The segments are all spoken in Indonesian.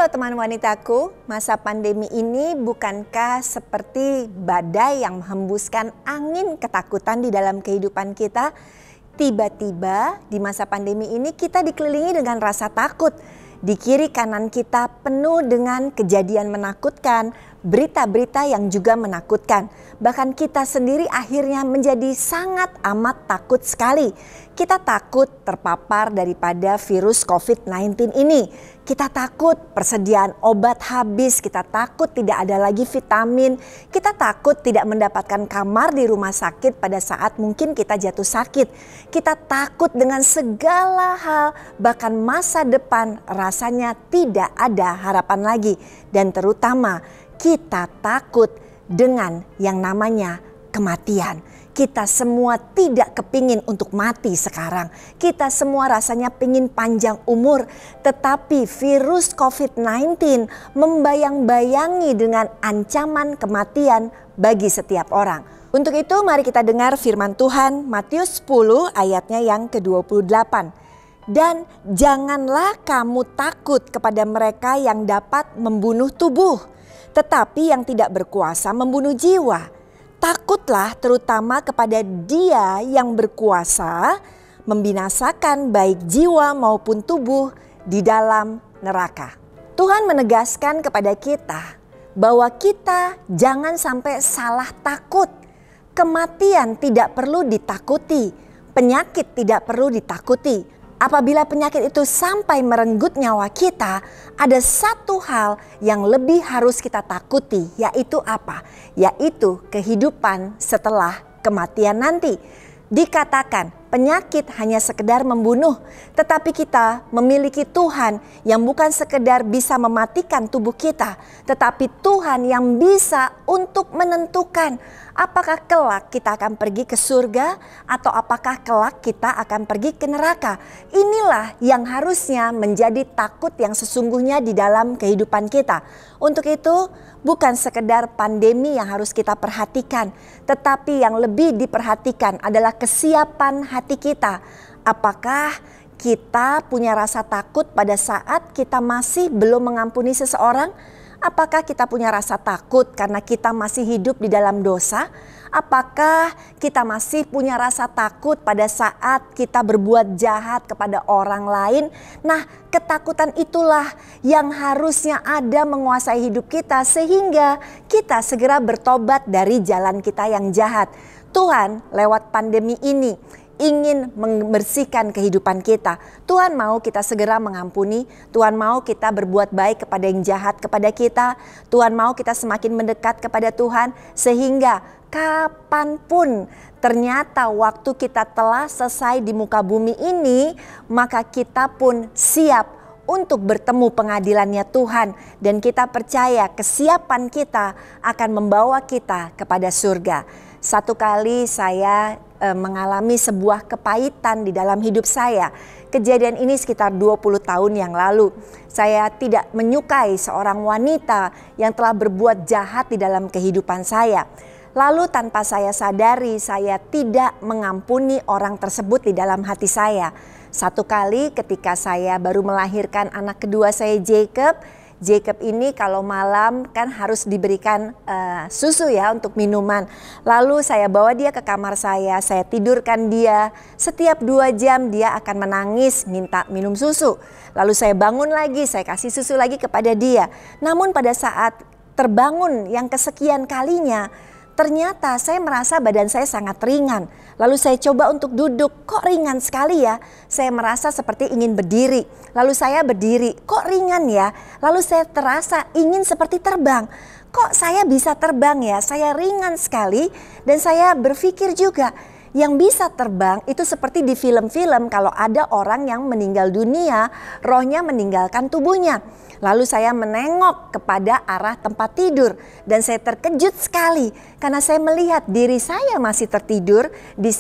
Halo teman wanitaku, masa pandemi ini bukankah seperti badai yang menghembuskan angin ketakutan di dalam kehidupan kita? Tiba-tiba di masa pandemi ini kita dikelilingi dengan rasa takut. Di kiri kanan kita penuh dengan kejadian menakutkan, berita-berita yang juga menakutkan. Bahkan kita sendiri akhirnya menjadi sangat amat takut sekali. Kita takut terpapar daripada virus COVID-19 ini. Kita takut persediaan obat habis, kita takut tidak ada lagi vitamin, kita takut tidak mendapatkan kamar di rumah sakit pada saat mungkin kita jatuh sakit. Kita takut dengan segala hal, bahkan masa depan rasanya tidak ada harapan lagi. Dan terutama kita takut dengan yang namanya kematian. Kita semua tidak kepingin untuk mati sekarang. Kita semua rasanya pingin panjang umur. Tetapi virus COVID-19 membayang-bayangi dengan ancaman kematian bagi setiap orang. Untuk itu mari kita dengar firman Tuhan Matius 10 ayatnya yang ke-28. Dan janganlah kamu takut kepada mereka yang dapat membunuh tubuh, tetapi yang tidak berkuasa membunuh jiwa. Takutlah terutama kepada Dia yang berkuasa membinasakan baik jiwa maupun tubuh di dalam neraka. Tuhan menegaskan kepada kita bahwa kita jangan sampai salah takut. Kematian tidak perlu ditakuti, penyakit tidak perlu ditakuti. Apabila penyakit itu sampai merenggut nyawa kita, ada satu hal yang lebih harus kita takuti, yaitu apa? Yaitu kehidupan setelah kematian nanti. Dikatakan penyakit hanya sekedar membunuh, tetapi kita memiliki Tuhan yang bukan sekedar bisa mematikan tubuh kita, tetapi Tuhan yang bisa untuk menentukan apakah kelak kita akan pergi ke surga atau apakah kelak kita akan pergi ke neraka. Inilah yang harusnya menjadi takut yang sesungguhnya di dalam kehidupan kita. Untuk itu bukan sekedar pandemi yang harus kita perhatikan, tetapi yang lebih diperhatikan adalah kesiapan hati kita. Apakah kita punya rasa takut pada saat kita masih belum mengampuni seseorang? Apakah kita punya rasa takut karena kita masih hidup di dalam dosa? Apakah kita masih punya rasa takut pada saat kita berbuat jahat kepada orang lain? Nah, ketakutan itulah yang harusnya ada menguasai hidup kita sehingga kita segera bertobat dari jalan kita yang jahat. Tuhan lewat pandemi ini ingin membersihkan kehidupan kita. Tuhan mau kita segera mengampuni. Tuhan mau kita berbuat baik kepada yang jahat kepada kita. Tuhan mau kita semakin mendekat kepada Tuhan. Sehingga kapanpun ternyata waktu kita telah selesai di muka bumi ini, maka kita pun siap untuk bertemu pengadilannya Tuhan. Dan kita percaya kesiapan kita akan membawa kita kepada surga. Satu kali saya mengalami sebuah kepahitan di dalam hidup saya. Kejadian ini sekitar 20 tahun yang lalu. Saya tidak menyukai seorang wanita yang telah berbuat jahat di dalam kehidupan saya. Lalu tanpa saya sadari, saya tidak mengampuni orang tersebut di dalam hati saya. Satu kali ketika saya baru melahirkan anak kedua saya, Jacob ini kalau malam kan harus diberikan susu ya untuk minuman. Lalu saya bawa dia ke kamar saya tidurkan dia. Setiap 2 jam dia akan menangis minta minum susu. Lalu saya bangun lagi, saya kasih susu lagi kepada dia. Namun pada saat terbangun yang kesekian kalinya, ternyata saya merasa badan saya sangat ringan. Lalu saya coba untuk duduk, kok ringan sekali ya. Saya merasa seperti ingin berdiri. Lalu saya berdiri, kok ringan ya. Lalu saya terasa ingin seperti terbang. Kok saya bisa terbang ya, saya ringan sekali. Dan saya berpikir juga, yang bisa terbang itu seperti di film-film kalau ada orang yang meninggal dunia, rohnya meninggalkan tubuhnya. Lalu saya menengok kepada arah tempat tidur dan saya terkejut sekali karena saya melihat diri saya masih tertidur, di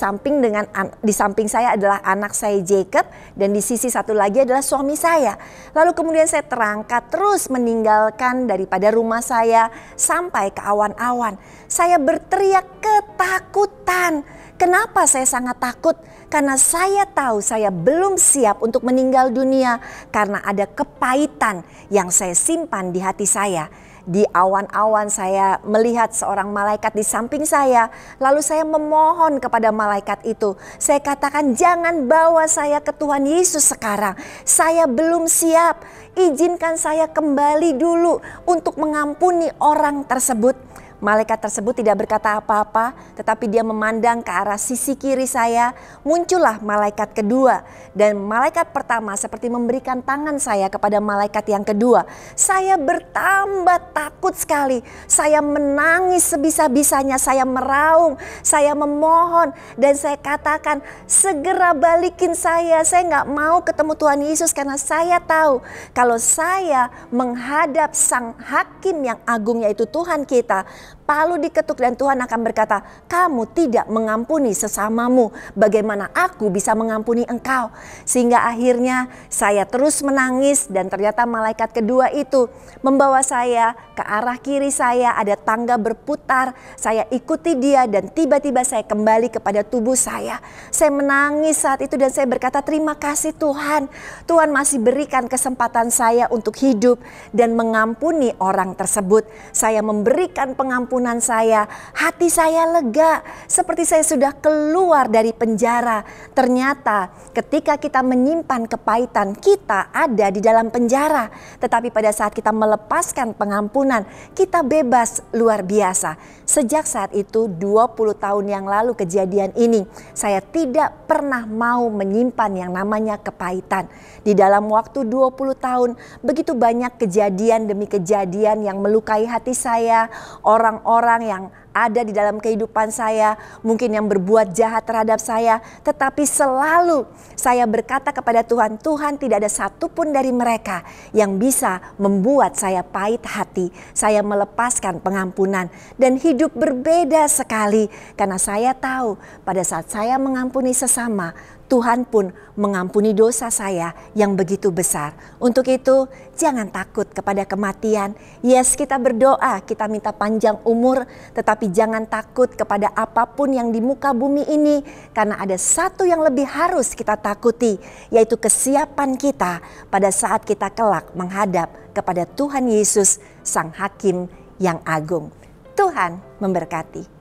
samping saya adalah anak saya Jacob dan di sisi satu lagi adalah suami saya. Lalu kemudian saya terangkat terus meninggalkan daripada rumah saya sampai ke awan-awan. Saya berteriak ketakutan Kenapa saya sangat takut? Karena saya tahu saya belum siap untuk meninggal dunia karena ada kepahitan yang saya simpan di hati saya. Di awan-awan saya melihat seorang malaikat di samping saya. Lalu saya memohon kepada malaikat itu. Saya katakan, jangan bawa saya ke Tuhan Yesus sekarang. Saya belum siap. Izinkan saya kembali dulu untuk mengampuni orang tersebut. Malaikat tersebut tidak berkata apa-apa, tetapi dia memandang ke arah sisi kiri saya. Muncullah malaikat kedua, dan malaikat pertama seperti memberikan tangan saya kepada malaikat yang kedua. Saya bertambah takut sekali. Saya menangis sebisa-bisanya, saya meraung, saya memohon, dan saya katakan, segera balikin saya. Saya nggak mau ketemu Tuhan Yesus karena saya tahu kalau saya menghadap Sang Hakim yang agung, yaitu Tuhan kita, palu diketuk dan Tuhan akan berkata, kamu tidak mengampuni sesamamu, bagaimana aku bisa mengampuni engkau? Sehingga akhirnya saya terus menangis, dan ternyata malaikat kedua itu membawa saya ke arah kiri saya, ada tangga berputar, saya ikuti dia dan tiba-tiba saya kembali kepada tubuh saya. Saya menangis saat itu dan saya berkata, terima kasih Tuhan, Tuhan masih berikan kesempatan saya untuk hidup dan mengampuni orang tersebut. Saya memberikan pengampunan saya, hati saya lega seperti saya sudah keluar dari penjara. Ternyata ketika kita menyimpan kepahitan, kita ada di dalam penjara. Tetapi pada saat kita melepaskan pengampunan, kita bebas luar biasa. Sejak saat itu 20 tahun yang lalu kejadian ini, saya tidak pernah mau menyimpan yang namanya kepahitan. Di dalam waktu 20 tahun begitu banyak kejadian demi kejadian yang melukai hati saya, orang-orang yang ada di dalam kehidupan saya, mungkin yang berbuat jahat terhadap saya, tetapi selalu saya berkata kepada Tuhan, Tuhan, tidak ada satupun dari mereka yang bisa membuat saya pahit hati. Saya melepaskan pengampunan dan hidup berbeda sekali karena saya tahu pada saat saya mengampuni sesama, Tuhan pun mengampuni dosa saya yang begitu besar. Untuk itu jangan takut kepada kematian. Yes, kita berdoa, kita minta panjang umur, tetapi jangan takut kepada apapun yang di muka bumi ini. Karena ada satu yang lebih harus kita takuti, yaitu kesiapan kita pada saat kita kelak menghadap kepada Tuhan Yesus, Sang Hakim yang agung. Tuhan memberkati.